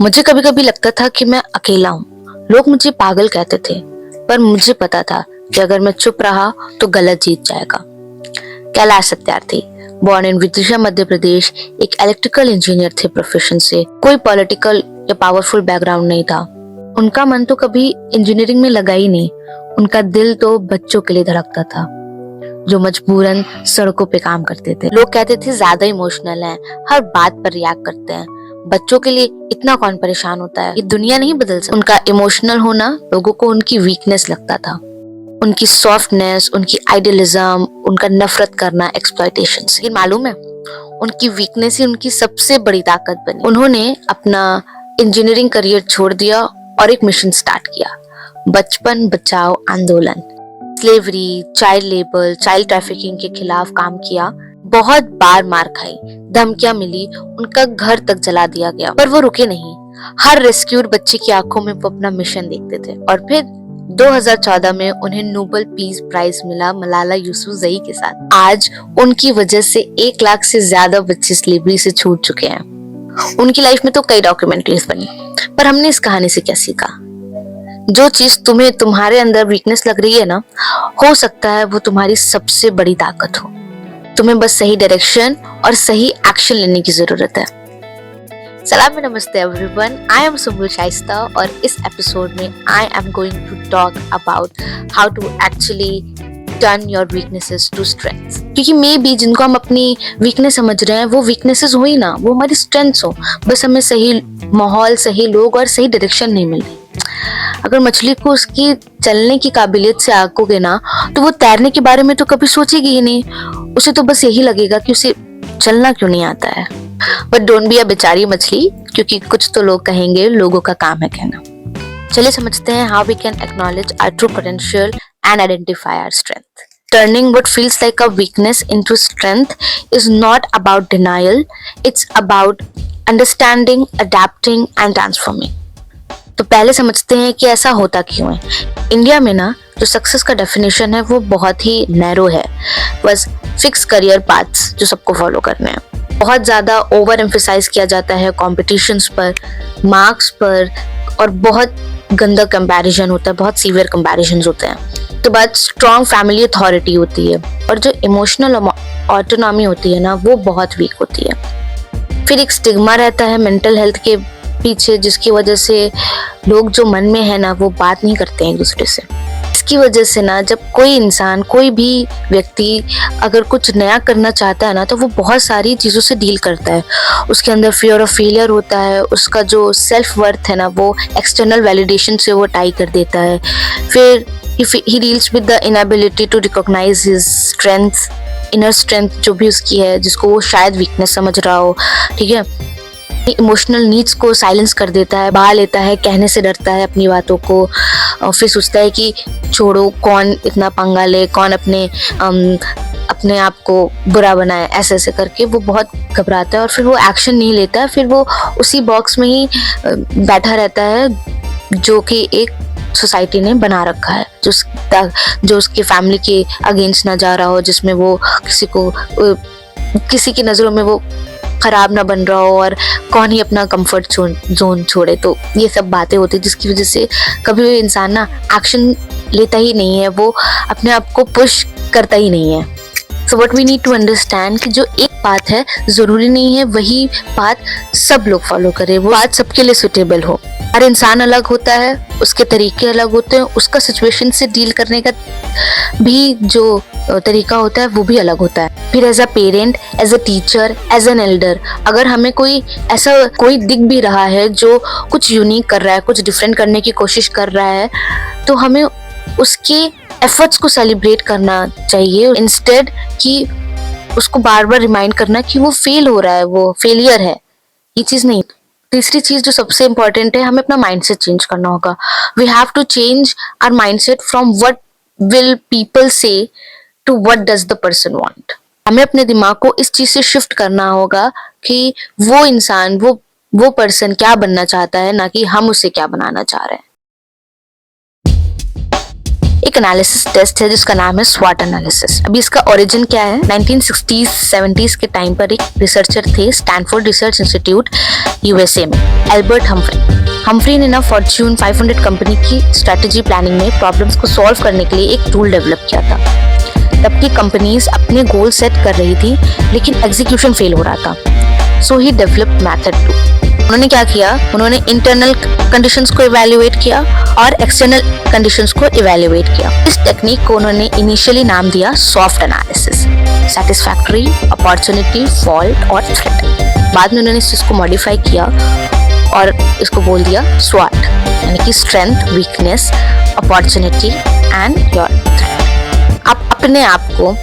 मुझे कभी कभी लगता था कि मैं अकेला हूँ। लोग मुझे पागल कहते थे, पर मुझे पता था कि अगर मैं चुप रहा तो गलत जीत जाएगा। कैलाश सत्यार्थी, बॉर्न इन विदिशा मध्य प्रदेश, एक इलेक्ट्रिकल इंजीनियर थे प्रोफेशन से। कोई पॉलिटिकल या पावरफुल बैकग्राउंड नहीं था। उनका मन तो कभी इंजीनियरिंग में लगा ही नहीं। उनका दिल तो बच्चों के लिए धड़कता था, जो मजबूरन सड़कों पे काम करते थे। लोग कहते थे ज्यादा इमोशनल हैं, हर बात पर रिएक्ट करते हैं। बच्चों के लिए इतना कौन परेशान होता है, ये दुनिया नहीं बदल सकती। उनका इमोशनल होना लोगों को उनकी वीकनेस लगता था। उनकी सॉफ्टनेस, उनकी आइडियलिज्म, उनका नफरत करना एक्सप्लॉयटेशन से। लेकिन मालूम है, उनकी वीकनेस ही उनकी सबसे बड़ी ताकत बनी। उन्होंने अपना इंजीनियरिंग करियर छोड़ दिया और एक मिशन स्टार्ट किया, बचपन बचाओ आंदोलन। Slavery, child labour, child trafficking के खिलाफ काम किया। बहुत बार मार खाई, धमकियां मिली, उनका घर तक जला दिया गया, पर वो रुके नहीं। हर रेस्क्यूड बच्चे की आंखों में वो अपना मिशन देखते थे। और फिर 2014 में उन्हें नोबेल पीस प्राइज मिला मलाला यूसुफजई के साथ। आज उनकी वजह से 1 लाख से ज्यादा बच्चे स्लेवरी से छूट चुके हैं। उनकी लाइफ में तो कई डॉक्यूमेंट्रीज बनी, पर हमने इस कहानी से क्या सीखा? जो चीज तुम्हें तुम्हारे अंदर वीकनेस लग रही है ना, हो सकता है वो तुम्हारी सबसे बड़ी ताकत हो। तुम्हें बस सही डायरेक्शन और सही एक्शन लेने की जरूरत है। सलाम नमस्ते everyone, I am Sumbul Shaista और इस एपिसोड में I am going to talk about how to actually turn your weaknesses to strengths. क्योंकि मे बी जिनको हम अपनी वीकनेस समझ रहे हैं वो वीकनेसेस हो ही ना, वो हमारी स्ट्रेंथ्स हो। बस हमें सही माहौल, सही लोग और सही डायरेक्शन नहीं मिल रही। अगर मछली को उसकी चलने की काबिलियत से आकोगे ना, तो वो तैरने के बारे में तो कभी सोचेगी ही नहीं। उसे तो बस यही लगेगा कि उसे चलना क्यों नहीं आता है। बट डोंट बी अ बेचारी मछली, क्योंकि कुछ तो लोग कहेंगे, लोगों का काम है कहना। चलिए समझते हैं how we can acknowledge our true potential and identify our strength. Turning what feels like a weakness into strength is not about denial, it's about understanding, adapting and transforming. तो पहले समझते हैं कि ऐसा होता क्यों है। इंडिया में ना जो सक्सेस का डेफिनेशन है वो बहुत ही नैरो है। बस फिक्स करियर पाथ्स जो सबको फॉलो करने हैं। बहुत ज़्यादा ओवर एम्फेसाइज किया जाता है कॉम्पिटिशन्स पर, मार्क्स पर, और बहुत गंदा कंपैरिजन होता है, बहुत सीवियर कंपैरिजन्स होते हैं। तो बात स्ट्रॉन्ग फैमिली अथॉरिटी होती है, और जो इमोशनल ऑटोनॉमी होती है ना, वो बहुत वीक होती है। फिर एक स्टिग्मा रहता है मेंटल हेल्थ के पीछे, जिसकी वजह से लोग जो मन में है ना वो बात नहीं करते हैं एक दूसरे से। इसकी वजह से ना जब कोई इंसान, कोई भी व्यक्ति अगर कुछ नया करना चाहता है ना, तो वो बहुत सारी चीज़ों से डील करता है। उसके अंदर फियर ऑफ फेलियर होता है, उसका जो सेल्फ वर्थ है ना वो एक्सटर्नल वैलिडेशन से वो टाई कर देता है। फिर he deals with the inability to recognize his strengths, inner strength जो भी उसकी है, जिसको वो शायद वीकनेस समझ रहा हो। ठीक है, इमोशनल नीड्स को साइलेंस कर देता है, बहा लेता है, कहने से डरता है अपनी बातों को। फिर सोचता है कि छोड़ो, कौन इतना पंगा ले, कौन अपने आप को बुरा बनाए, ऐसे ऐसे करके वो बहुत घबराता है और फिर वो एक्शन नहीं लेता है। फिर वो उसी बॉक्स में ही बैठा रहता है जो कि एक सोसाइटी ने बना रखा है, जो उसके फैमिली के अगेंस्ट ना जा रहा हो, जिसमें वो किसी की नज़रों में वो खराब ना बन रहा हो, और कौन ही अपना कंफर्ट जोन छोड़े। तो ये सब बातें होती, जिसकी वजह से कभी भी इंसान ना एक्शन लेता ही नहीं है, वो अपने आप को पुश करता ही नहीं है। So what we need to understand कि जो एक बात है, जरूरी नहीं है वही बात सब लोग फॉलो करें, वो बात सबके लिए सुटेबल हो। हर इंसान अलग होता है, उसके तरीके अलग होते हैं, उसका सिचुएशन से डील करने का भी जो तरीका होता है वो भी अलग होता है। फिर as a parent, as a teacher, as an elder, अगर हमें कोई दिख भी रहा है जो कुछ यूनिक कर रहा है, कुछ डिफरेंट करने की कोशिश कर रहा है, तो हमें उसके एफर्ट्स को सेलिब्रेट करना चाहिए, इंस्टेड कि उसको बार बार रिमाइंड करना कि वो फेल हो रहा है, वो फेलियर है। ये चीज नहीं। तीसरी चीज जो सबसे इम्पोर्टेंट है, हमें अपना माइंडसेट चेंज करना होगा। We have to change our mindset from what will people say to what does the person want. हमें अपने दिमाग को इस चीज से शिफ्ट करना होगा कि वो इंसान, वो पर्सन क्या बनना चाहता है, ना कि हम उसे क्या बनाना चाह रहे हैं। एक एनालिसिस टेस्ट है जिसका नाम है स्वॉट एनालिसिस। अभी इसका ओरिजिन क्या है, 1960s 70s के टाइम पर एक रिसर्चर थे स्टैनफोर्ड रिसर्च इंस्टीट्यूट यूएसए में, एल्बर्ट हम्फ्री ने ना फॉर्च्यून 500 कंपनी की स्ट्रेटेजी प्लानिंग में प्रॉब्लम्स को सॉल्व करने के लिए एक टूल डेवलप किया था। तब की कंपनीज अपने गोल सेट कर रही थी लेकिन एग्जीक्यूशन फेल हो रहा था, सो ही डेवलप्ड मेथड 2। उन्होंने क्या किया, उन्होंने इंटरनल कंडीशंस को इवैल्यूएट किया और एक्सटर्नल कंडीशंस को इवैल्यूएट किया। इस टेक्निक को उन्होंने इनिशियली नाम दिया soft analysis, satisfactory, opportunity, fault और थ्रेट। बाद में उन्होंने इस चीज को मॉडिफाई किया और इसको बोल दिया स्वॉट, यानी कि strength, weakness, opportunity and your threat. आप अपने आप को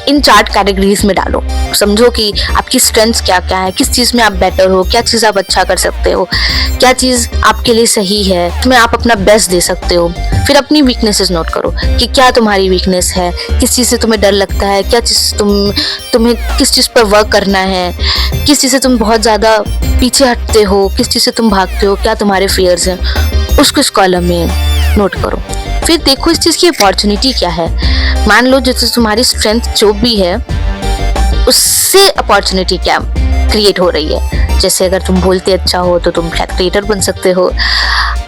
इन 4 कैटेगरीज में डालो, समझो कि आपकी स्ट्रेंथ्स क्या क्या है, किस चीज में आप बेटर हो, क्या चीज आप अच्छा कर सकते हो, क्या चीज आपके लिए सही है, उसमें आप अपना बेस्ट दे सकते हो। फिर अपनी वीकनेसेस नोट करो कि क्या तुम्हारी वीकनेस है, किस चीज से तुम्हें डर लगता है, क्या चीज तुम्हें किस चीज पर वर्क करना है, किस चीज से तुम बहुत ज्यादा पीछे हटते हो, किस चीज से तुम भागते हो, क्या तुम्हारे फियर्स हैं, उसको इस कॉलम में नोट करो। फिर देखो इस चीज की अपॉर्चुनिटी क्या है। मान लो जैसे तुम्हारी स्ट्रेंथ जो भी है उससे अपॉर्चुनिटी क्या क्रिएट हो रही है। जैसे अगर तुम बोलते अच्छा हो तो तुम क्रिएटर बन सकते हो,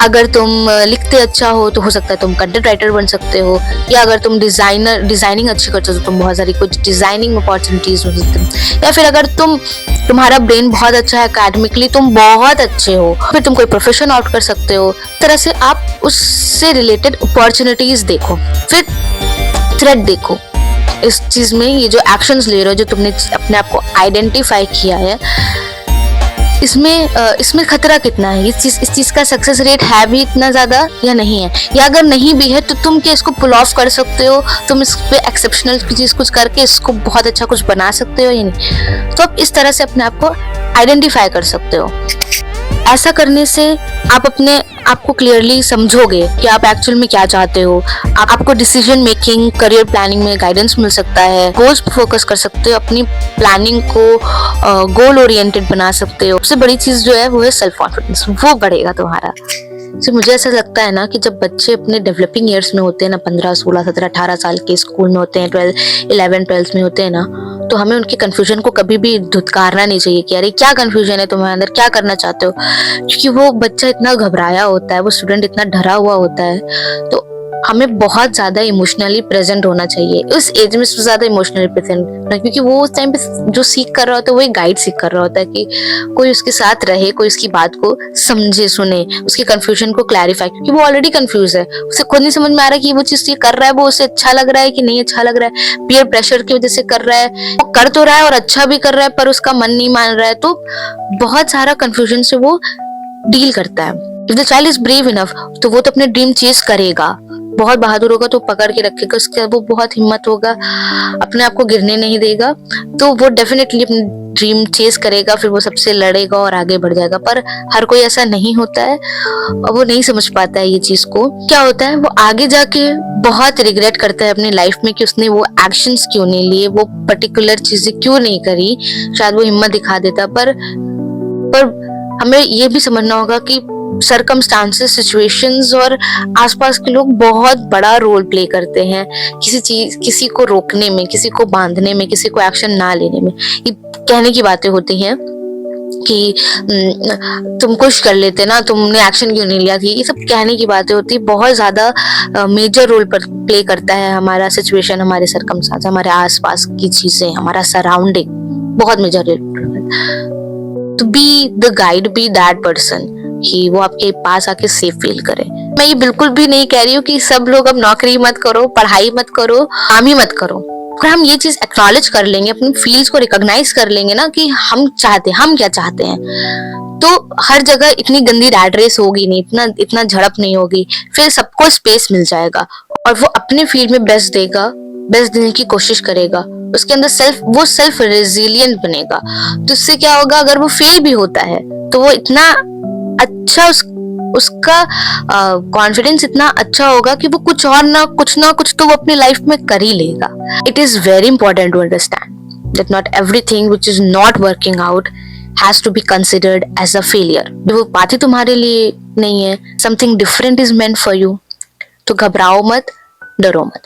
अगर तुम लिखते अच्छा हो तो सकता है तुम कंटेंट राइटर बन सकते हो, या अगर तुम डिजाइनिंग अच्छी करते हो तो तुम बहुत सारी कुछ डिजाइनिंग अपॉर्चुनिटीज हो सकती है, या फिर अगर तुम्हारा ब्रेन बहुत अच्छा है, एकेडमिकली तुम बहुत अच्छे हो, फिर तुम कोई प्रोफेशन आउट कर सकते हो। तरह से आप उससे रिलेटेड अपॉर्चुनिटीज देखो। फिर थ्रेट देखो, इस चीज में ये जो एक्शंस ले रहे हो, जो तुमने अपने आप को आइडेंटिफाई किया है, इसमें खतरा कितना है, इस चीज का सक्सेस रेट है भी इतना ज्यादा या नहीं है, या अगर नहीं भी है तो तुम क्या इसको पुल ऑफ कर सकते हो, तुम इस पे एक्सेप्शनल चीज कुछ करके इसको बहुत अच्छा कुछ बना सकते हो या नहीं। तो आप इस तरह से अपने आप को आइडेंटिफाई कर सकते हो। ऐसा करने से आप अपने आपको क्लियरली समझोगे कि आप एक्चुअल में क्या चाहते हो। आपको डिसीजन मेकिंग, करियर प्लानिंग में गाइडेंस मिल सकता है, गोल्स पे फोकस कर सकते हो, अपनी प्लानिंग को गोल ओरिएंटेड बना सकते हो। सबसे बड़ी चीज जो है वो है सेल्फ कॉन्फिडेंस, वो बढ़ेगा तुम्हारा। तो मुझे ऐसा लगता है ना कि जब बच्चे अपने डेवलपिंग ईयर्स में होते हैं ना, 15, 16, 17, 18 साल के स्कूल में होते हैं, 11, 12 में होते हैं ना, तो हमें उनके कंफ्यूजन को कभी भी धुतकारना नहीं चाहिए कि अरे क्या कंफ्यूजन है तुम्हारे अंदर, क्या करना चाहते हो। क्योंकि वो बच्चा इतना घबराया होता है, वो स्टूडेंट इतना डरा हुआ होता है। तो हमें बहुत ज्यादा इमोशनली प्रेजेंट होना चाहिए उस एज में, सबसे ज्यादा इमोशनली प्रेजेंट, क्योंकि वो उस टाइम पे जो सीख कर रहा होता है वो एक गाइड सीख कर रहा होता है कि कोई उसके साथ रहे, कोई उसकी बात को समझे, सुने, उसकी कंफ्यूजन को क्लैरिफाई, क्योंकि वो ऑलरेडी कंफ्यूज है, उसे खुद नहीं समझ में आ रहा है कि वो चीज ये कर रहा है वो उसे अच्छा लग रहा है कि नहीं अच्छा लग रहा है, पीयर प्रेशर की वजह से कर रहा है, वो कर तो रहा है और अच्छा भी कर रहा है पर उसका मन नहीं मान रहा है। तो बहुत सारा कंफ्यूजन से वो डील करता है। If the child is brave enough तो वो तो अपने ड्रीम चेज करेगा, बहुत बहादुर होगा तो पकड़ के रखेगा, उसके वो बहुत हिम्मत होगा, अपने आप को गिरने नहीं देगा, तो वो डेफिनेटली अपनी ड्रीम चेस करेगा, फिर वो सबसे लड़ेगा और आगे बढ़ जाएगा। पर हर कोई ऐसा नहीं होता है और वो नहीं समझ पाता है ये चीज को। क्या होता है, वो आगे जाके बहुत रिग्रेट करता है अपनी लाइफ में कि उसने वो एक्शंस क्यों नहीं लिए, वो पर्टिकुलर चीजें क्यों नहीं करी। शायद वो हिम्मत दिखा देता, पर हमें ये भी समझना होगा कि सर्कमस्टांसेस, सिचुएशंस और आसपास के लोग बहुत बड़ा रोल प्ले करते हैं किसी को रोकने में, किसी को बांधने में, किसी को एक्शन ना लेने में। ये कहने की बातें होती हैं कि तुम कुछ कर लेते ना, तुमने एक्शन क्यों नहीं लिया थी, ये सब कहने की बातें होती है। बहुत ज्यादा मेजर रोल पर प्ले करता है हमारा सिचुएशन, हमारे सर्कमस्टांस, हमारे आसपास की चीजें, हमारा सराउंडिंग बहुत मेजर रोल। तो be the guide, be that person कि वो आपके पास आके सेफ फील करे। मैं ये बिल्कुल भी नहीं कह रही हूँ कि सब लोग अब नौकरी मत करो, पढ़ाई मत करो, काम ही मत करो। अगर हम ये चीज एक्नॉलेज कर लेंगे, अपनी फील्स को रिकॉग्नाइज कर लेंगे ना कि हम क्या चाहते हैं, तो हर जगह इतनी गंदी रैट रेस होगी नहीं, इतना झड़प नहीं होगी, फिर सबको स्पेस मिल जाएगा और वो अपने फील्ड में बेस्ट देगा, बेस्ट देने की कोशिश करेगा। उसके अंदर सेल्फ रेजिलिएंट बनेगा। तो इससे क्या होगा, अगर वो फेल भी होता है तो वो इतना अच्छा उसका कॉन्फिडेंस इतना अच्छा होगा कि वो कुछ ना कुछ तो वो अपनी लाइफ में कर ही लेगा। It is very important to understand that not everything which is not working out has to be considered as a failure. वो बात ही तुम्हारे लिए नहीं है, something different is meant for you. तो घबराओ मत, डरो मत।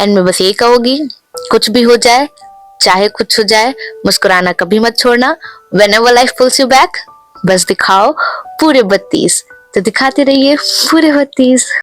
एंड में बस यही कहूंगी, कुछ भी हो जाए, चाहे कुछ हो जाए, मुस्कुराना कभी मत छोड़ना। Whenever life pulls you back, बस दिखाओ पूरे 32, तो दिखाते रहिए पूरे 32।